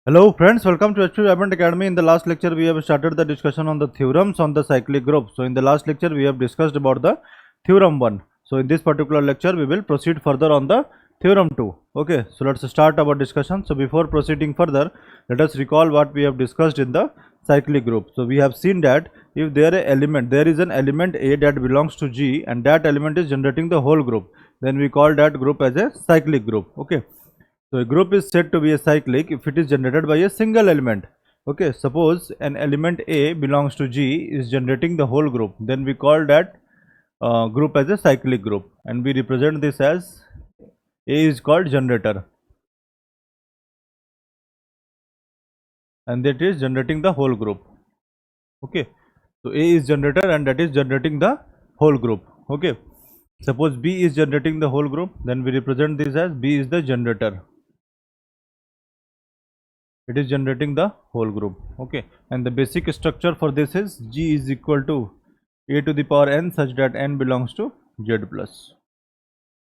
Hello friends, welcome to H2 Development Academy. In the last lecture, we have started the discussion on the theorems on the cyclic group. So in the last lecture, we have discussed about the theorem 1. So in this particular lecture, we will proceed further on the theorem 2. Okay, so let's start our discussion. So before proceeding further, let us recall what we have discussed in the cyclic group. So we have seen that if there is an element A that belongs to G and that element is generating the whole group, then we call that group as a cyclic group. Okay. So a group is said to be a cyclic if it is generated by a single element. Okay, suppose an element A belongs to G is generating the whole group, then we call that group as a cyclic group, and we represent this as A is called generator, and that is generating the whole group. Okay, so A is generator and that is generating the whole group. Okay, suppose B is generating the whole group, then we represent this as B is the generator. It is generating the whole group. Okay, and the basic structure for this is G is equal to a to the power n such that n belongs to Z plus.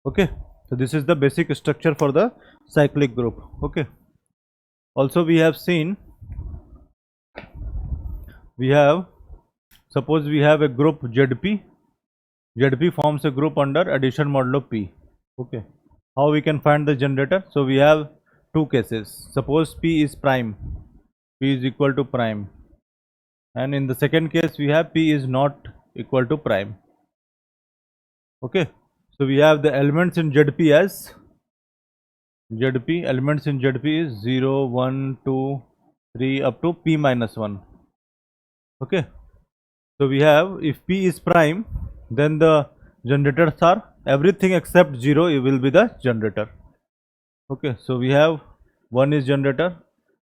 Okay, so this is the basic structure for the cyclic group. Okay, also we have seen, suppose we have a group ZP forms a group under addition modulo P. Okay, how we can find the generator? So we have two cases. Suppose P is prime, P is equal to prime, and in the second case we have P is not equal to prime. Okay, so we have the elements in ZP as elements in ZP is 0, 1, 2, 3 up to P minus 1. Okay, so we have, if P is prime, then the generators are everything except 0 it will be the generator. Okay, so we have 1 is generator,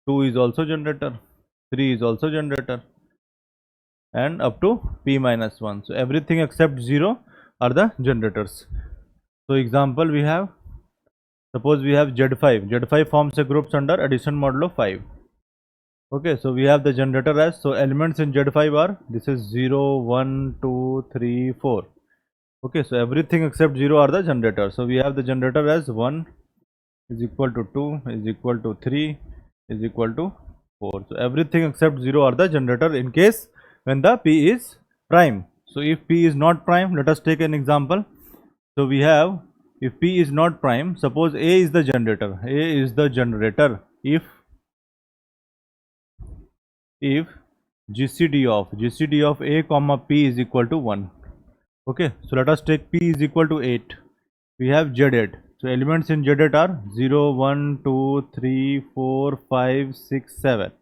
2 is also generator, 3 is also generator, and up to P minus 1. So everything except 0 are the generators. So example we have, suppose we have Z5 forms a group under addition modulo 5. Okay, so we have the generator as, so elements in Z5 are, this is 0, 1, 2, 3, 4. Okay, so everything except 0 are the generators. So we have the generator as 1 is equal to 2 is equal to 3 is equal to 4. So everything except 0 are the generator in case when the P is prime. So if P is not prime, let us take an example. So we have, if P is not prime, suppose A is the generator. A is the generator if GCD of A comma P is equal to 1. Okay, so let us take P is equal to 8. We have Z8. So elements in Z8 are 0, 1, 2, 3, 4, 5, 6, 7.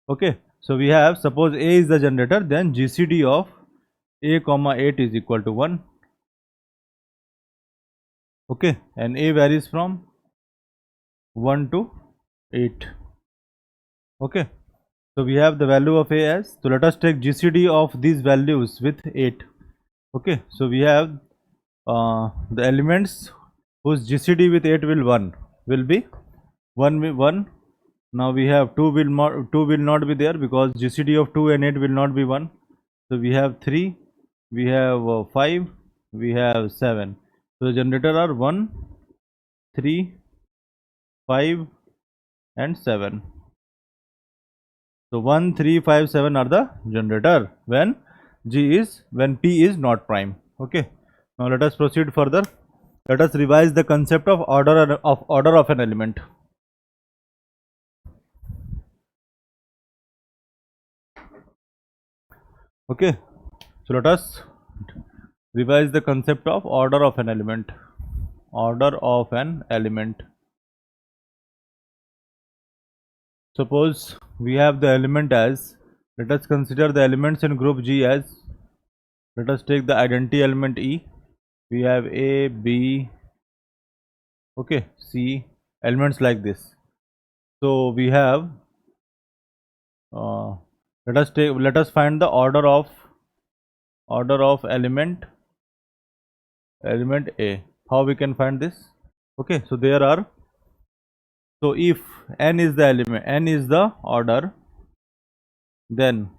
Okay, so we have, suppose A is the generator, then GCD of A comma 8 is equal to 1. Okay, and A varies from 1 to 8. Okay, so we have the value of A as, so let us take GCD of these values with 8. Okay, so we have the elements whose GCD with 8 will be 1. Now we have 2 will not be there because GCD of 2 and 8 will not be 1. So we have 3, we have 5, we have 7. So the generator are 1, 3, 5 and 7. So 1, 3, 5, 7 are the generator when P is not prime. Okay. Now let us proceed further. Let us revise the concept of order of an element. Okay. So let us revise the concept of order of an element. Order of an element. Suppose we have the element as, let us consider the elements in group G as, let us take the identity element E. We have A, B, okay, C, elements like this. So we have, let us find the order of element A. How we can find this? Okay, so there are, so if n is the element, n is the order, then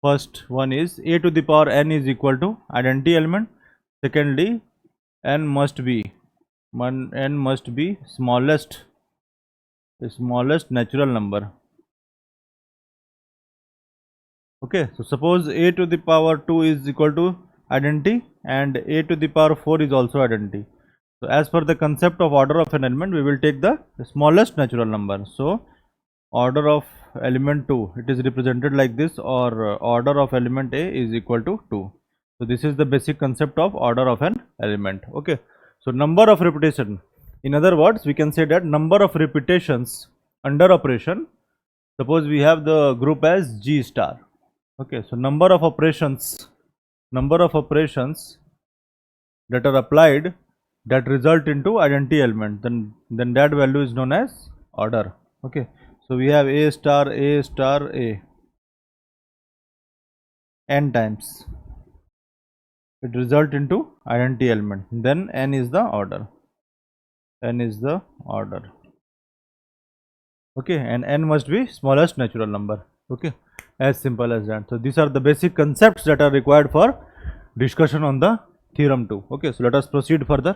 first one is A to the power n is equal to identity element. Secondly, n must be smallest smallest natural number. Okay, so suppose a to the power 2 is equal to identity and a to the power 4 is also identity. So as per the concept of order of an element, we will take the smallest natural number. So order of element 2, it is represented like this, or order of element a is equal to 2. So this is the basic concept of order of an element. Okay, so number of repetition, in other words we can say that number of repetitions under operation. Suppose we have the group as G star. Okay, so number of operations that are applied that result into identity element, then that value is known as order. Okay, so we have a star a n times, it result into identity element, then n is the order. Okay, and n must be smallest natural number. Okay, as simple as that. So these are the basic concepts that are required for discussion on the theorem 2. Okay, so let us proceed further.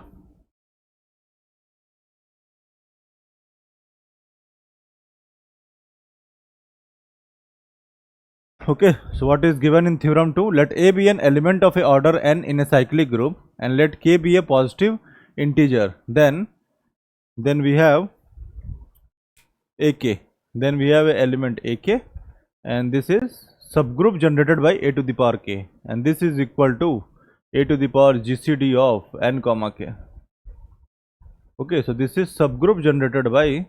Okay, so what is given in theorem 2? Let a be an element of a order n in a cyclic group and let k be a positive integer. Then we have ak. Then we have a element ak, and this is subgroup generated by a to the power k, and this is equal to a to the power gcd of n comma k. Okay, so this is subgroup generated by a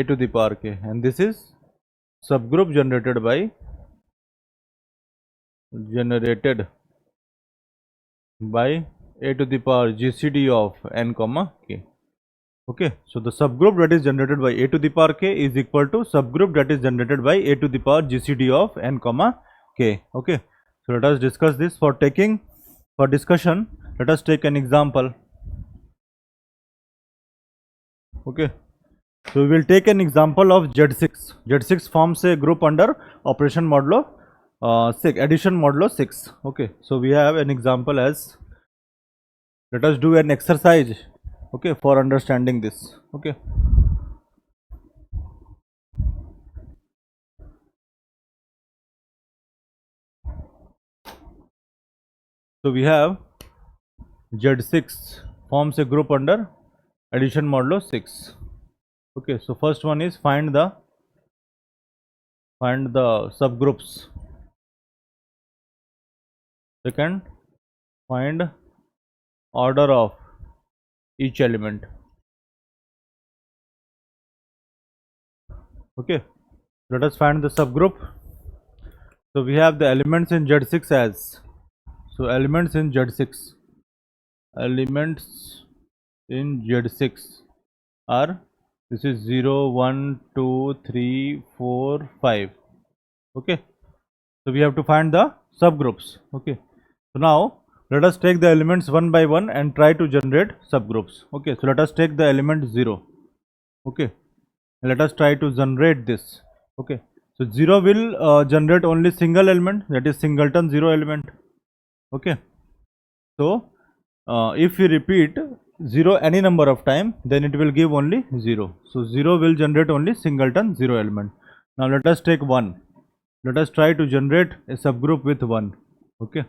to the power k, and this is subgroup generated by a to the power gcd of n comma k. Okay, so the subgroup that is generated by a to the power k is equal to subgroup that is generated by a to the power gcd of n comma k. Okay, so let us discuss this. For discussion, let us take an example. Okay, so we will take an example of Z6. Z6 forms a group under operation modulo 6, addition modulo 6. Okay, so we have an example as, let us do an exercise, okay, for understanding this. Okay, so we have Z6 forms a group under addition modulo 6. Okay, so first one is find the subgroups. Second, find order of each element. Okay, let us find the subgroup. So we have the elements in Z6 as, so elements in Z6 are, this is 0 1 2 3 4 5. Okay, so we have to find the subgroups. Okay, so now let us take the elements one by one and try to generate subgroups. Okay, so let us take the element 0. Okay, let us try to generate this. Okay, so 0 will generate only single element, that is singleton 0 element. Okay, so if we repeat 0 any number of time, then it will give only 0. So 0 will generate only singleton 0 element. Now let us take 1. Let us try to generate a subgroup with 1. Okay,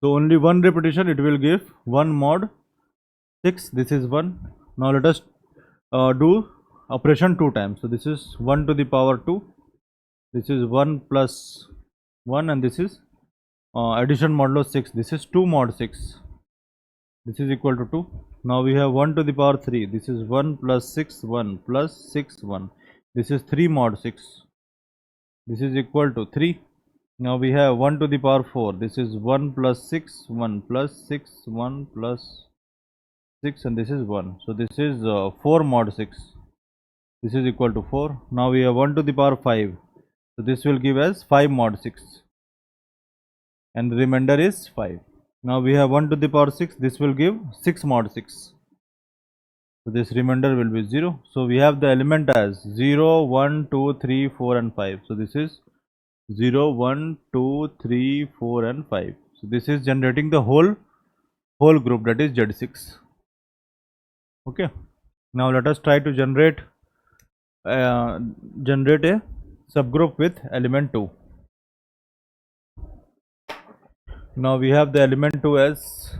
so only one repetition, it will give 1 mod 6. This is 1. Now let us do operation 2 times. So this is 1 to the power 2. This is 1 plus 1, and this is addition modulo 6. This is 2 mod 6. This is equal to 2. Now we have 1 to the power 3. This is 1 plus 6, 1 plus 6, 1. This is 3 mod 6. This is equal to 3. Now we have 1 to the power 4. This is 1 plus 6, 1 plus 6, 1 plus 6, and this is 1. So this is 4 mod 6. This is equal to 4. Now we have 1 to the power 5. So this will give us 5 mod 6. And the remainder is 5. Now we have 1 to the power 6. This will give 6 mod 6. So this remainder will be 0. So we have the element as 0, 1, 2, 3, 4 and 5. So this is 0, 1, 2, 3, 4 and 5. So this is generating the whole whole group, that is Z6. Okay, now let us try to generate a subgroup with element 2. Now we have the element 2 as,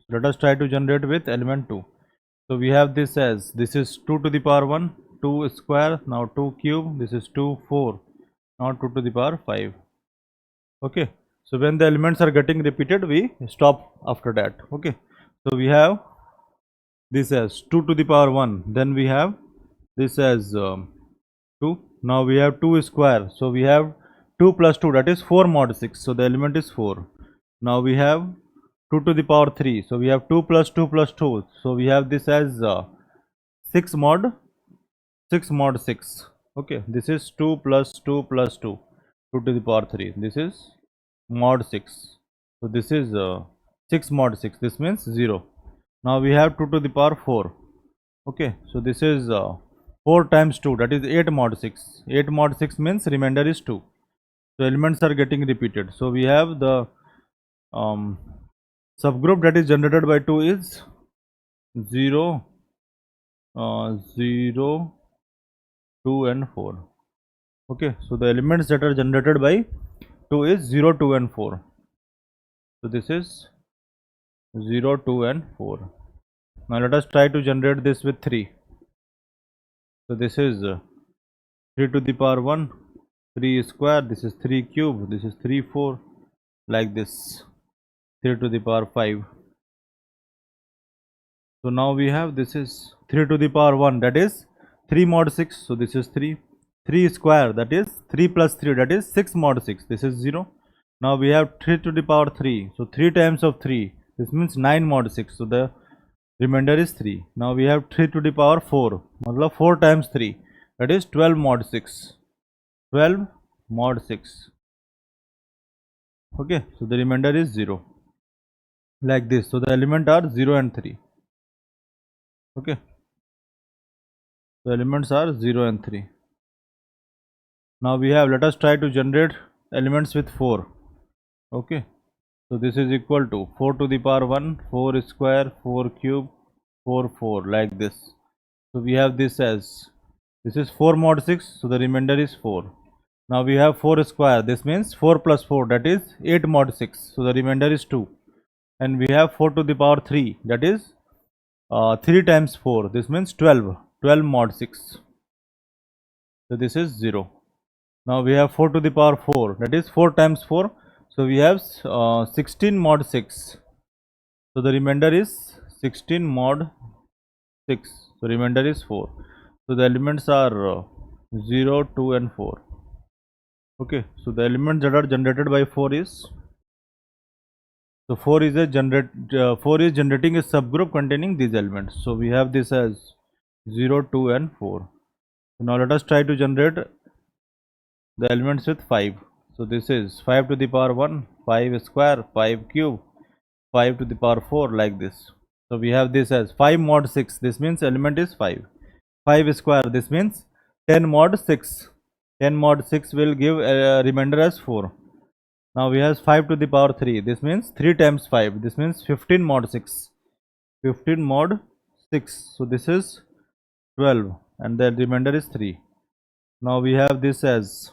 let us try to generate with element 2. So we have this as, this is 2 to the power 1, 2 square, now 2 cube, this is 2, 4, now 2 to the power 5. Okay, so when the elements are getting repeated, we stop after that. Okay, so we have this as 2 to the power 1, then we have this as 2. Now we have 2 square, so we have 2 plus 2, that is 4 mod 6, so the element is 4. Now we have 2 to the power 3, so we have 2 plus 2 plus 2, so we have this as 6 mod 6. Okay, this is 2 plus 2 plus 2, 2 to the power 3, this is mod 6. So this is 6 mod 6, this means 0. Now we have 2 to the power 4. Okay, so this is 4 times 2, that is 8 mod 6. 8 mod 6 means remainder is 2. So elements are getting repeated. So we have the subgroup that is generated by 2 is 0, 0, 2 and 4. Okay, so the elements that are generated by 2 is 0, 2 and 4. So this is 0, 2 and 4. Now let us try to generate this with 3. So this is 3 to the power 1, 3 square, this is 3 cube, this is 3, 4, like this, 3 to the power 5. So now we have, this is 3 to the power 1, that is 3 mod 6, so this is 3. 3 square, that is 3 plus 3, that is 6 mod 6, this is 0. Now we have 3 to the power 3, so 3 times of 3, this means 9 mod 6, so the remainder is 3. Now we have 3 to the power 4, 4 times 3, that is 12 mod 6. 12 mod 6. Okay, so the remainder is 0. Like this. So the element are 0 and 3. Okay. The elements are 0 and 3. Now we have, let us try to generate elements with 4. Okay. So this is equal to 4 to the power 1, 4 square, 4 cube, 4, 4, like this. So we have this as, this is 4 mod 6, so the remainder is 4. Now we have 4 square, this means 4 plus 4, that is 8 mod 6, so the remainder is 2. And we have 4 to the power 3, that is 3 times 4, this means 12, 12 mod 6. So this is 0. Now we have 4 to the power 4, that is 4 times 4, so we have 16 mod 6. So the remainder is 16 mod 6, so remainder is 4. So the elements are 0, 2 and 4. Okay, so the elements that are generated by 4 is, so 4 is generating a subgroup containing these elements. So we have this as 0, 2 and 4. So now let us try to generate the elements with 5. So this is 5 to the power 1, 5 square, 5 cube, 5 to the power 4, like this. So we have this as 5 mod 6, this means element is 5. 5 square, this means 10 mod 6. 10 mod 6 will give a remainder as 4. Now we have 5 to the power 3, this means 3 times 5, this means 15 mod 6. 15 mod 6, so this is 12 and the remainder is 3. Now we have this as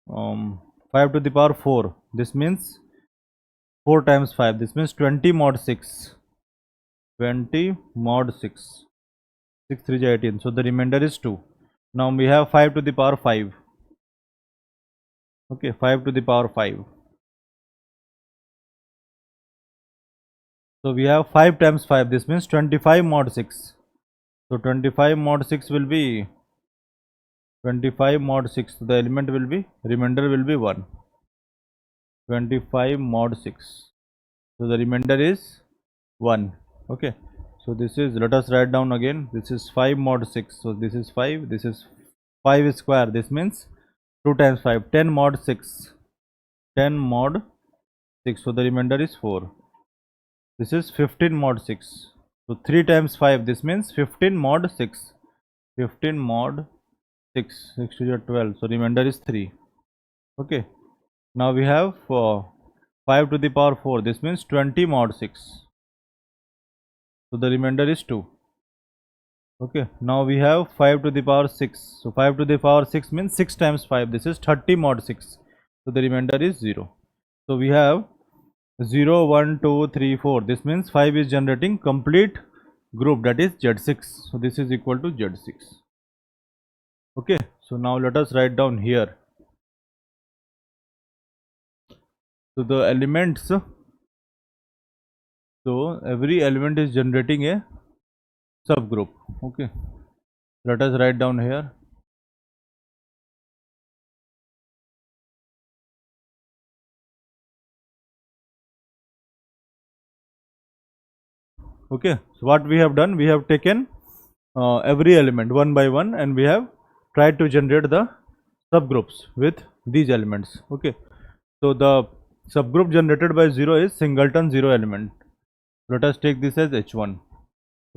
5 to the power 4, this means 4 times 5, this means 20 mod 6. 20 mod 6. 6 3 is 18, so the remainder is 2. Now we have 5 to the power 5. Okay, 5 to the power 5. So we have 5 times 5, this means 25 mod 6. So 25 mod 6 will be 25 mod 6. So the element will be, remainder will be 1. 25 mod 6. So the remainder is 1. Okay. So this is, let us write down again. This is 5 mod 6. So this is 5. This is 5 square. This means 2 times 5. 10 mod 6. 10 mod 6. So the remainder is 4. This is 15 mod 6. So 3 times 5. This means 15 mod 6. 15 mod 6. 6 to the 12. So remainder is 3. Okay. Now we have 5 to the power 4, this means 20 mod 6. So the remainder is 2. Okay, now we have 5 to the power 6. So 5 to the power 6 means 6 times 5, this is 30 mod 6. So the remainder is 0. So we have 0, 1, 2, 3, 4. This means 5 is generating complete group, that is Z6. So this is equal to Z6. Okay, so now let us write down here. So the elements, so every element is generating a subgroup. Okay, let us write down here. Okay, so what we have done, we have taken every element one by one and we have tried to generate the subgroups with these elements. Okay, so the subgroup generated by 0 is singleton 0 element. Let us take this as H1.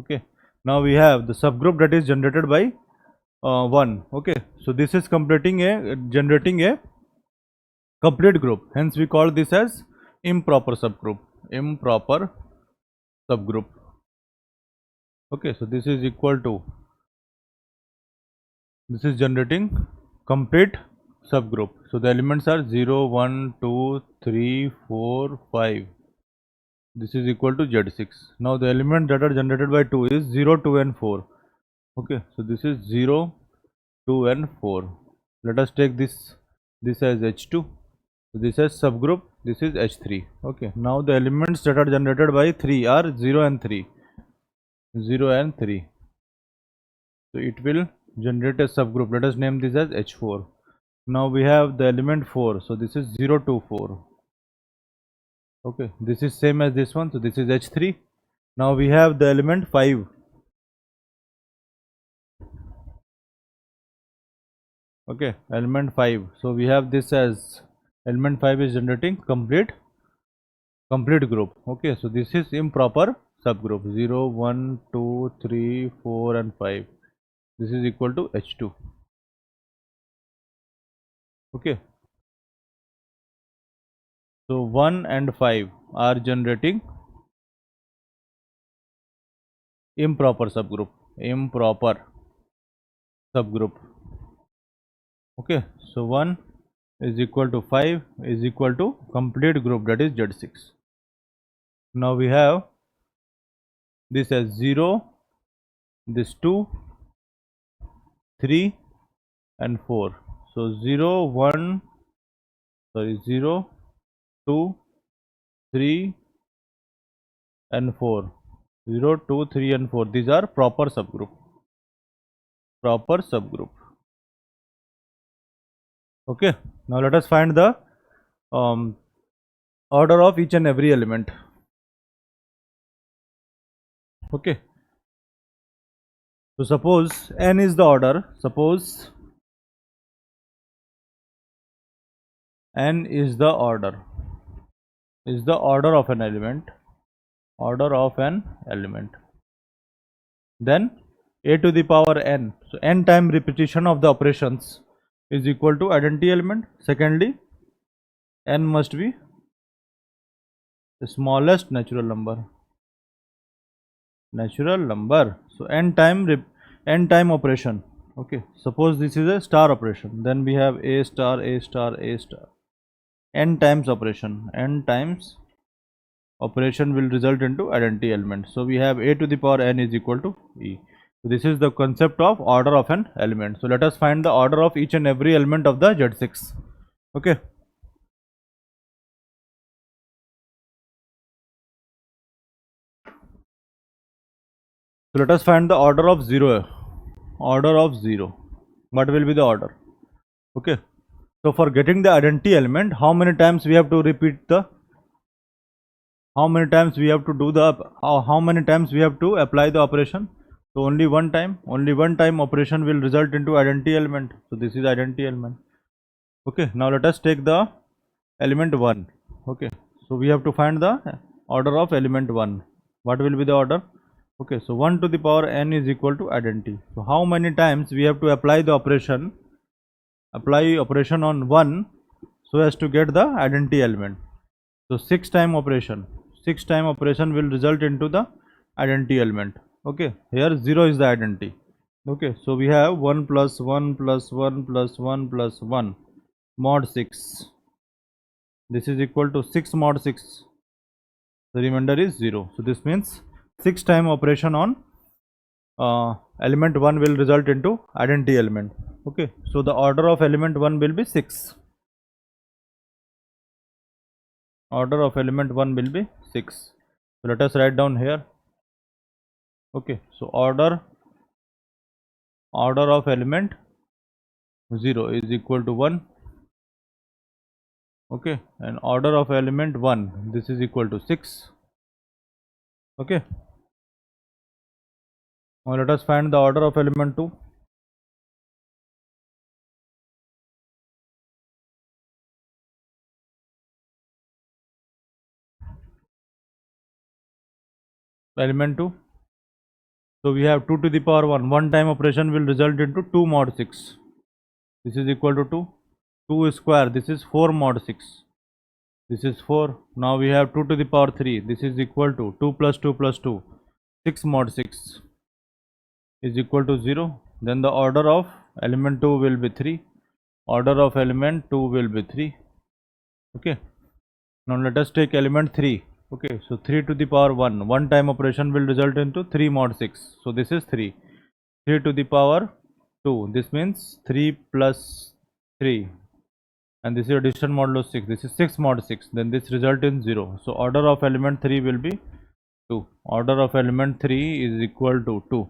Okay, now we have the subgroup that is generated by 1. Okay, so this is generating a complete group, hence we call this as improper subgroup. Okay, so this is equal to, this is generating complete subgroup. So the elements are 0, 1, 2, 3, 4, 5. This is equal to Z6. Now the elements that are generated by 2 is 0, 2 and 4. Okay, so this is 0, 2 and 4. Let us take this as H2. So this is subgroup, this is H3. Okay, now the elements that are generated by 3 are 0 and 3. 0 and 3. So it will generate a subgroup. Let us name this as H4. Now we have the element 4. So this is 0, 2, 4. Okay, this is same as this one. So this is H3. Now we have the element 5. Okay, element 5. So we have this as element 5 is generating complete group. Okay, so this is improper subgroup. 0, 1, 2, 3, 4 and 5. This is equal to H2. Okay, so 1 and 5 are generating improper subgroup. Okay, so 1 is equal to 5 is equal to complete group, that is Z6. Now we have this as 0, this 2, 3 and 4. So 0, 2, 3 and 4. 0, 2, 3 and 4. These are proper subgroup. Okay, now let us find the order of each and every element. Okay, so suppose n is the order, n is the order of an element, then a to the power n, so n time repetition of the operations is equal to identity element. Secondly, n must be the smallest natural number. So n time operation. Okay, suppose this is a star operation, then we have a star, n times operation will result into identity element. So we have a to the power n is equal to e. So this is the concept of order of an element. So let us find the order of each and every element of the Z6. Okay, so let us find the order of 0. What will be the order? Okay, so for getting the identity element, how many times we have to repeat the, how many times we have to do the, how many times we have to apply the operation? So only one time operation will result into identity element. So this is identity element. Okay, now let us take the element 1. Okay, so we have to find the order of element 1. What will be the order? Okay, so 1 to the power n is equal to identity. So how many times we have to apply the operation on 1 so as to get the identity element? So 6 time operation will result into the identity element. Okay, here 0 is the identity. Okay, so we have 1 plus 1 plus 1 plus 1 plus 1 mod 6. This is equal to 6 mod 6. The remainder is 0. So this means 6 time operation on element 1 will result into identity element. Okay, so the order of element 1 will be 6. Order of element 1 will be 6. So let us write down here. Okay, so order of element 0 is equal to 1. Okay, and order of element 1, this is equal to 6. Okay, now let us find the order of element 2. Element 2, so we have 2 to the power 1. One time operation will result into 2 mod 6. This is equal to 2. 2 square, this is 4 mod 6. This is 4. Now we have 2 to the power 3. This is equal to 2 plus 2 plus 2. 6 mod 6 is equal to 0. Then the order of element 2 will be 3. Order of element 2 will be 3. Okay. Now let us take element 3. Okay. So 3 to the power 1. One time operation will result into 3 mod 6. So this is 3. 3 to the power 2. This means 3 plus 3. And this is addition modulo 6. This is 6 mod 6. Then this result in 0. So order of element 3 will be 2. Order of element 3 is equal to 2.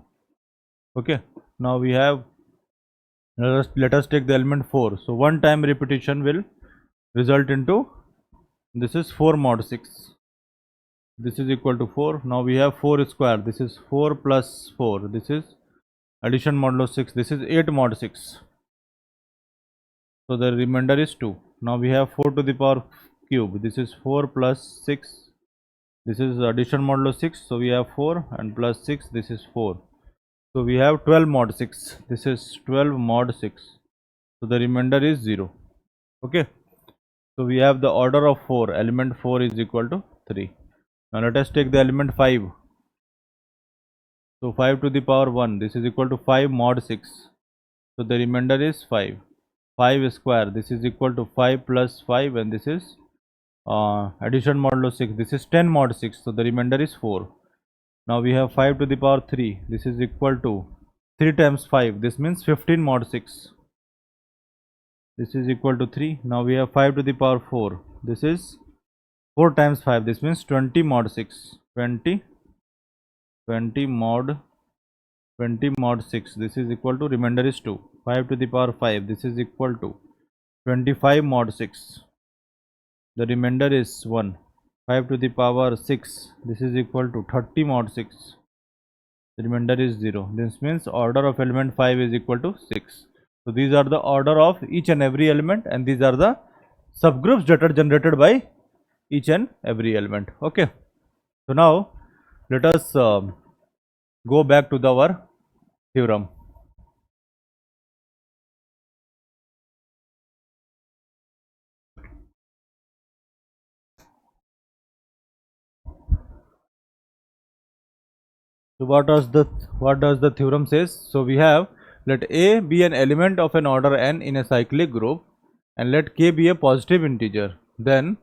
Okay. Now we have, let us take the element 4. So one time repetition will result into, this is 4 mod 6. This is equal to 4. Now we have 4 square. This is 4 plus 4. This is addition modulo 6. This is 8 mod 6. So the remainder is 2. Now we have 4 to the power cube. This is 4 plus 6. This is addition modulo 6. So we have 4 and plus 6. This is 4. So we have 12 mod 6. This is 12 mod 6. So the remainder is 0. Okay. So we have the order of 4. Element 4 is equal to 3. Now let us take the element 5. So 5 to the power 1. This is equal to 5 mod 6. So the remainder is 5. 5 square. This is equal to 5 plus 5, and this is addition modulo 6. This is 10 mod 6. So the remainder is 4. Now we have 5 to the power 3. This is equal to 3 times 5. This means 15 mod 6. This is equal to 3. Now we have 5 to the power 4. This is 4 times 5. This means 20 mod 6. 20 mod 6. This is equal to, remainder is 2. 5 to the power 5. This is equal to 25 mod 6. The remainder is 1. 5 to the power 6. This is equal to 30 mod 6. The remainder is 0. This means order of element 5 is equal to 6. So these are the order of each and every element, and these are the subgroups that are generated by each and every element. Okay. So now let us go back to our theorem. So what does the theorem says? So we have, let A be an element of an order n in a cyclic group, and let k be a positive integer. Then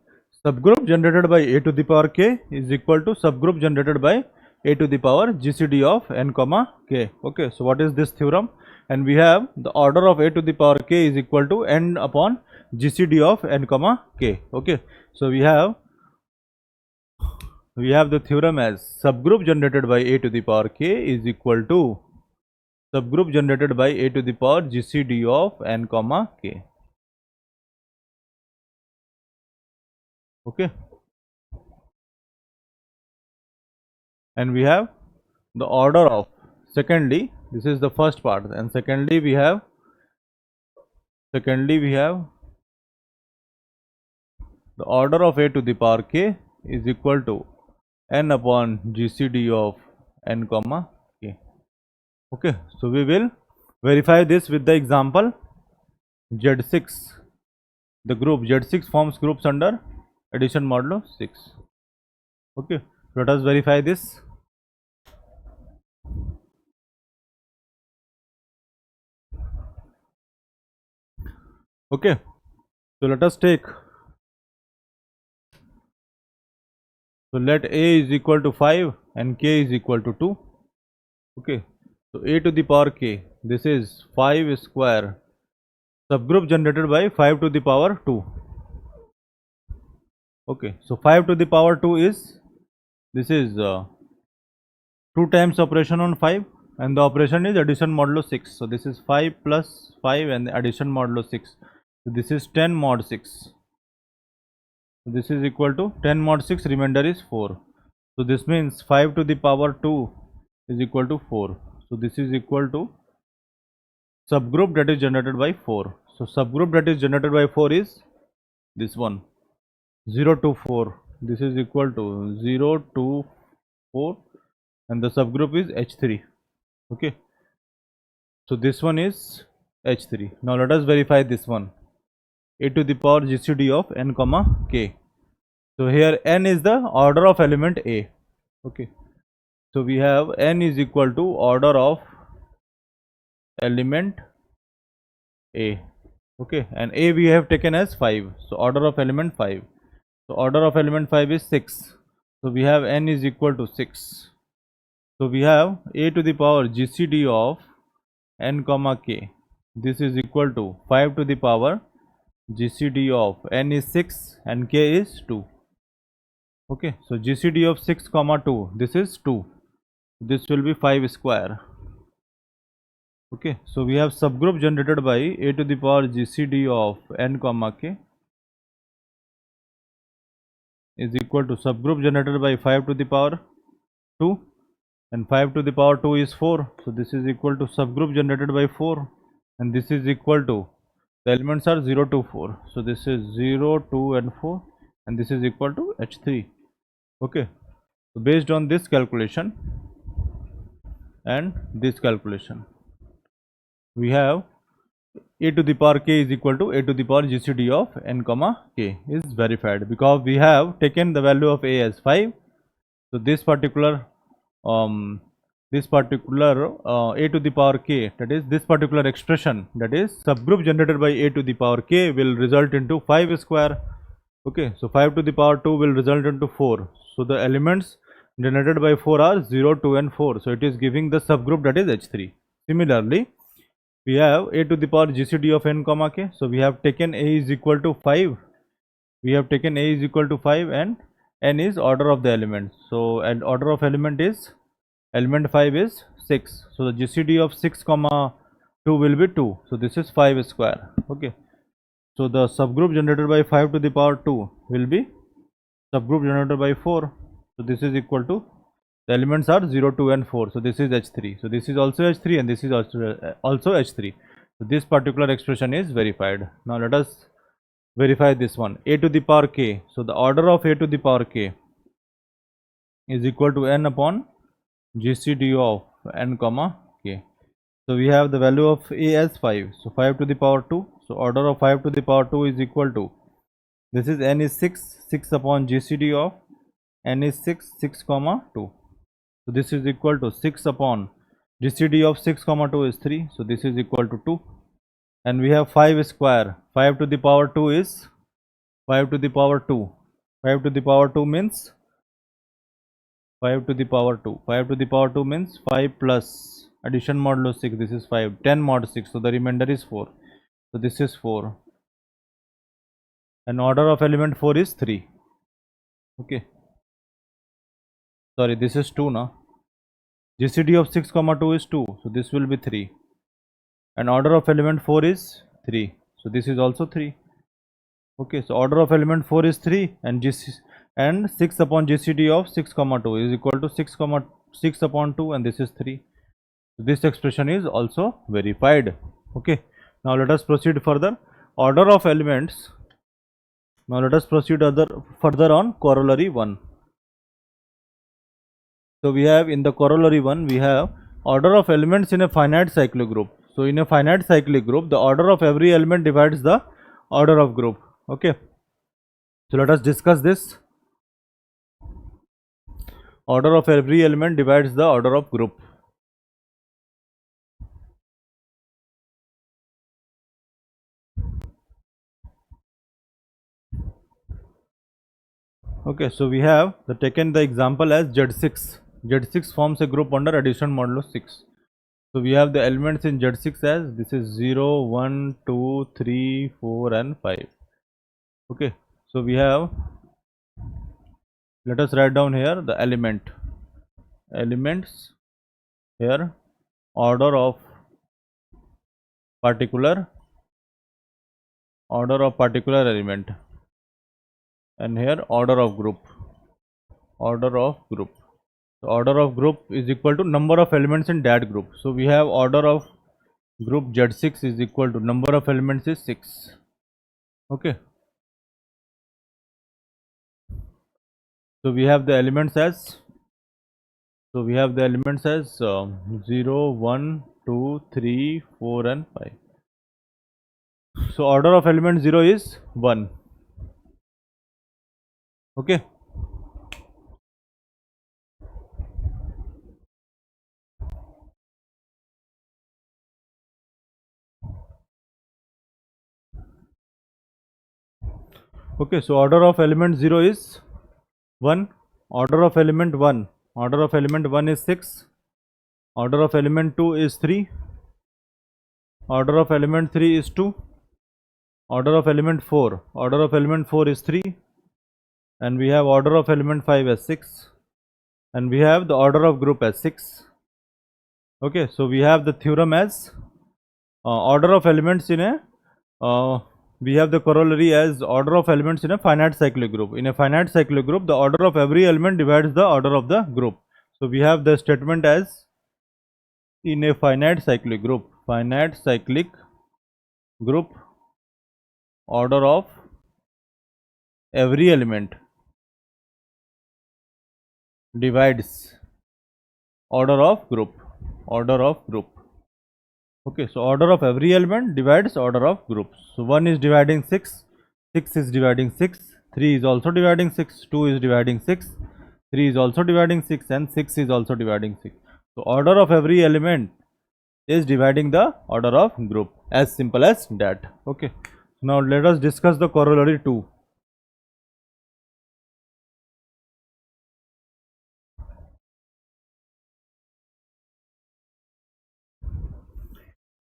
subgroup generated by a to the power k is equal to subgroup generated by a to the power gcd of n comma k. Okay, so what is this theorem? And we have the order of a to the power k is equal to n upon gcd of n comma k. Okay, so we have the theorem as subgroup generated by a to the power k is equal to subgroup generated by a to the power gcd of n comma k. Okay, and we have the order of, secondly, this is the first part, and secondly we have the order of a to the power k is equal to n upon gcd of n comma k. Okay, so we will verify this with the example Z6. The group Z6 forms groups under addition modulo 6. Okay, let us verify this. Okay, so let us take, so let a is equal to 5 and k is equal to 2. Okay, so a to the power k, this is 5 square, subgroup generated by 5 to the power 2. Okay, so 5 to the power 2 is, this is 2 times operation on 5, and the operation is addition modulo 6. So this is 5 plus 5 and addition modulo 6. So this is 10 mod 6. So this is equal to 10 mod 6, remainder is 4. So this means 5 to the power 2 is equal to 4. So this is equal to subgroup that is generated by 4. So subgroup that is generated by 4 is this one, 0 to 4. This is equal to 0 to 4, and the subgroup is H3. Okay, so this one is H3. Now let us verify this one, a to the power GCD of n comma k. So here n is the order of element a. Okay, so we have n is equal to order of element a. Okay, and a we have taken as 5, so order of element 5. So order of element 5 is 6. So we have n is equal to 6. So we have a to the power GCD of n comma k. This is equal to 5 to the power GCD of n is 6 and k is 2. Okay, so GCD of 6 comma 2, this is 2. This will be 5 square. Okay, so we have subgroup generated by a to the power GCD of n comma k is equal to subgroup generated by 5 to the power 2, and 5 to the power 2 is 4. So this is equal to subgroup generated by 4, and this is equal to, the elements are 0 to 4. So this is 0, 2 and 4, and this is equal to H3. Okay, so based on this calculation and this calculation, we have a to the power k is equal to a to the power GCD of n comma k is verified, because we have taken the value of a as 5. So this particular a to the power k, that is this particular expression, that is subgroup generated by a to the power k, will result into 5 square. Okay, so 5 to the power 2 will result into 4. So the elements generated by 4 are 0, 2 and 4. So it is giving the subgroup that is H3. Similarly, we have a to the power GCD of n comma k. So we have taken a is equal to 5. We have taken a is equal to 5, and n is order of the elements. So and order of element is, element 5 is 6. So the GCD of 6 comma 2 will be 2. So this is 5 square. Okay, so the subgroup generated by 5 to the power 2 will be subgroup generated by 4. So this is equal to, the elements are 0, 2 and 4. So this is H3. So this is also H3, and this is also H3. So this particular expression is verified. Now let us verify this one, a to the power k. So the order of a to the power k is equal to n upon GCD of n comma k. So we have the value of a as 5. So 5 to the power 2. So order of 5 to the power 2 is equal to, this is n is 6, 6 upon GCD of n is 6, 6 comma 2. So this is equal to 6 upon GCD of 6 comma 2 is 3. So this is equal to 2. And we have 5 square. 5 to the power 2 is 5 to the power 2. 5 to the power 2 means 5 to the power 2. 5 to the power 2 means 5 plus addition modulo 6. This is 5. 10 mod 6. So the remainder is 4. So this is 4. And order of element 4 is 3. Okay. Sorry, this is 2 now. GCD of 6 comma 2 is 2. So this will be 3. And order of element 4 is 3. So this is also 3. Okay, so order of element 4 is 3, and 6 upon GCD of 6 comma 2 is equal to 6 upon 2, and this is 3. So this expression is also verified. Okay, now let us proceed further. Order of elements. Now let us proceed further on corollary 1. So we have, in the corollary 1, we have order of elements in a finite cyclic group. So in a finite cyclic group, the order of every element divides the order of group. Okay, So let us discuss this. Order of every element divides the order of group. Okay, so we have taken the example as Z6. Z6 forms a group under addition modulo 6. So we have the elements in Z6 as this is 0, 1, 2, 3, 4 and 5. Okay, so we have, let us write down here the elements here, order of particular element, and here order of group. So order of group is equal to number of elements in that group. So we have order of group Z6 is equal to number of elements is 6. Okay, so we have the elements as 0, 1, 2, 3, 4 and 5. So order of element 0 is 1. Okay, okay, so order of element 0 is 1, order of element 1 is 6, order of element 2 is 3, order of element 3 is 2, order of element 4 is 3, and we have order of element 5 as 6, and we have the order of group as 6. Okay, so we have the theorem as order of elements in a we have the corollary as order of elements in a finite cyclic group. In a finite cyclic group, the order of every element divides the order of the group. So we have the statement as in a finite cyclic group, order of every element divides order of group. Okay, so order of every element divides order of groups. So 1 is dividing 6, 6 is dividing 6, 3 is also dividing 6, 2 is dividing 6, 3 is also dividing 6, and 6 is also dividing 6. So order of every element is dividing the order of group, as simple as that. Okay, now let us discuss the corollary 2.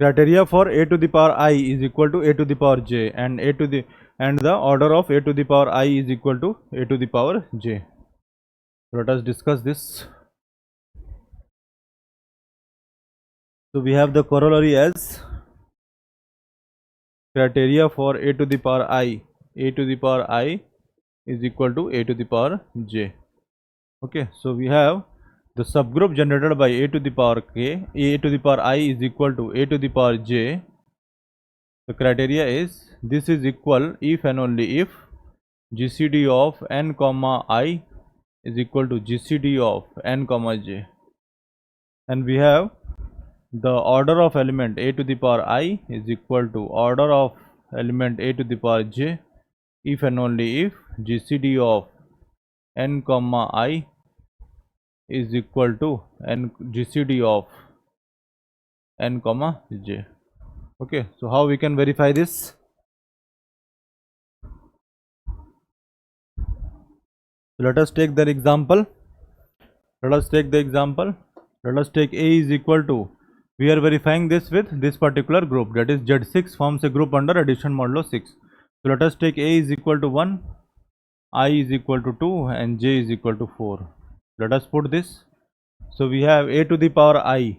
Criteria for a to the power I is equal to a to the power j, and the order of a to the power I is equal to a to the power j. Let us discuss this. So we have the corollary as criteria for a to the power I is equal to a to the power j. Okay, so we have the subgroup generated by a to the power k, a to the power I is equal to a to the power j. The criteria is this is equal if and only if GCD of n comma I is equal to GCD of n comma j, and we have the order of element a to the power I is equal to order of element a to the power j if and only if GCD of n comma I is equal to GCD of n comma j. Okay, so how we can verify this? So let us take the example. Let us take A is equal to, we are verifying this with this particular group, that is Z6 forms a group under addition modulo 6. So let us take A is equal to 1, I is equal to 2 and J is equal to 4. Let us put this. So we have a to the power I.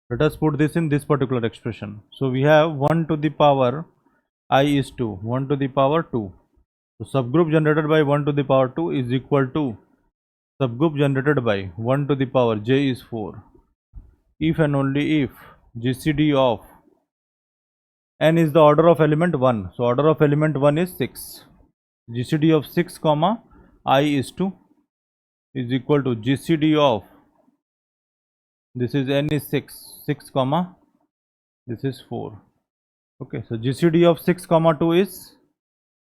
Let us put this in this particular expression. So we have 1 to the power I is 2, 1 to the power 2. So subgroup generated by 1 to the power 2 is equal to subgroup generated by 1 to the power j is 4. If and only if GCD of n is the order of element 1. So order of element 1 is 6. GCD of 6 comma I is 2 is equal to GCD of, this is n is 6 comma this is 4. Okay, so GCD of 6 comma 2 is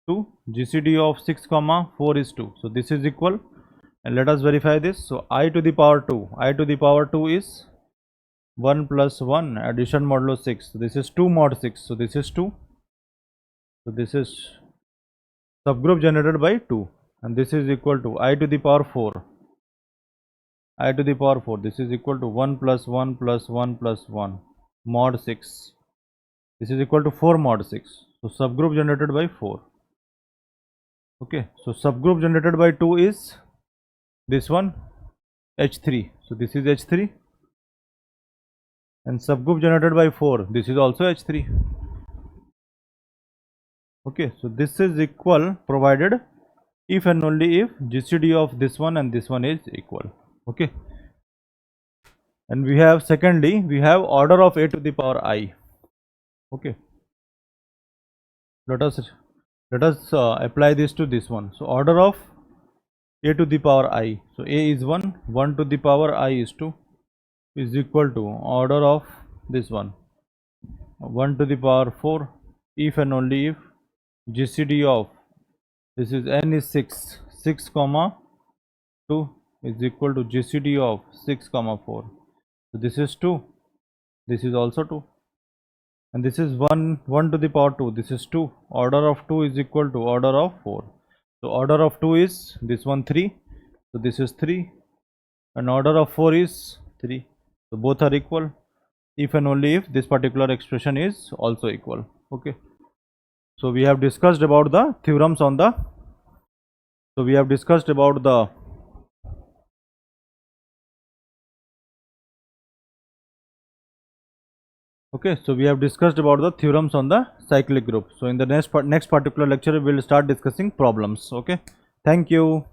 2. GCD of 6 comma 4 is 2. So this is equal, and let us verify this. So I to the power 2, I to the power 2 is 1 plus 1 addition modulo 6. So this is 2 mod 6. So this is 2. So this is subgroup generated by 2, and this is equal to I to the power 4. I to the power 4. This is equal to 1 plus 1 plus 1 plus 1 mod 6. This is equal to 4 mod 6. So subgroup generated by 4. Okay. So subgroup generated by 2 is this one, H3. So this is H3. And subgroup generated by 4. This is also H3. Okay. So this is equal provided if and only if GCD of this one and this one is equal. Okay. And we have, secondly, we have order of a to the power I. Okay. Let us apply this to this one. So order of a to the power I. So a is 1, 1 to the power I is 2, is equal to order of this one, 1 to the power 4, if and only if GCD of this is n is 6, 6 comma 2 is equal to GCD of 6 comma 4. So this is 2, this is also 2, and this is 1 to the power 2, this is 2. Order of 2 is equal to order of 4. So order of 2 is this one 3, so this is 3, and order of 4 is 3. So both are equal if and only if this particular expression is also equal. Okay. So we have discussed about the theorems on the, so we have discussed about the okay, so we have discussed about the theorems on the cyclic group. So in the next particular lecture we will start discussing problems. Okay, thank you.